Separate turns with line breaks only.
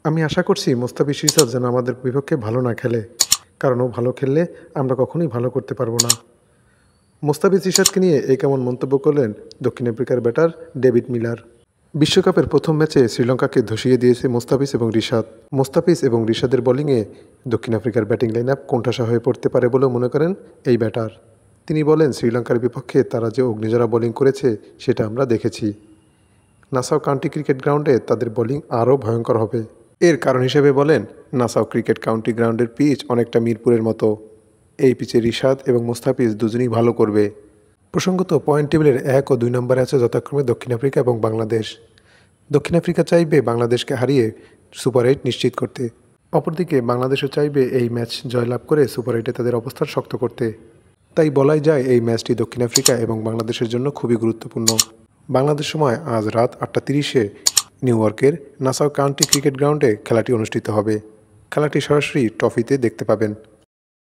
আমি আশা করছি মোস্তাফিজ রিশাদ যেন আমাদের বিপক্ষে ভালো না খেলে, কারণ ও ভালো খেললে আমরা কখনোই ভালো করতে পারবো না। মোস্তাফিজ রিশাদকে নিয়ে এই কেমন মন্তব্য করলেন দক্ষিণ আফ্রিকার ব্যাটার ডেভিড মিলার। বিশ্বকাপের প্রথম ম্যাচে শ্রীলঙ্কাকে ধসিয়ে দিয়েছে মোস্তাফিজ এবং রিশাদ। মোস্তাফিজ এবং রিশাদের বোলিংয়ে দক্ষিণ আফ্রিকার ব্যাটিং লাইন আপ কোণঠাসা হয়ে পড়তে পারে বলেও মনে করেন এই ব্যাটার। তিনি বলেন, শ্রীলঙ্কার বিপক্ষে তারা যে অগ্নিঝরা বোলিং করেছে সেটা আমরা দেখেছি। নাসাউ কাউন্টি ক্রিকেট গ্রাউন্ডে তাদের বোলিং আরও ভয়ঙ্কর হবে। এর কারণ হিসেবে বলেন, নাসাউ ক্রিকেট কাউন্টি গ্রাউন্ডের পিচ অনেকটা মিরপুরের মতো। এই পিচে রিশাদ এবং মোস্তাফিজ দুজনেই ভালো করবে। প্রসঙ্গত, পয়েন্ট টেবিলের 1 ও 2 নম্বরে আছে যথাক্রমে দক্ষিণ আফ্রিকা এবং বাংলাদেশ। দক্ষিণ আফ্রিকা চাইবে বাংলাদেশকে হারিয়ে সুপার 8 নিশ্চিত করতে। অপরদিকে বাংলাদেশও চাইবে এই ম্যাচ জয়লাভ করে সুপার 8-এ তাদের অবস্থান শক্ত করতে। তাই বলাই যায় এই ম্যাচটি দক্ষিণ আফ্রিকা এবং বাংলাদেশের জন্য খুবই গুরুত্বপূর্ণ। বাংলাদেশ সময় আজ রাত 8টা 30-এ নিউ ইয়র্কের নাসাউ কাউন্টি ক্রিকেট গ্রাউন্ডে খেলাটি অনুষ্ঠিত হবে। খেলাটি সরাসরি ট্রফিতে দেখতে পাবেন।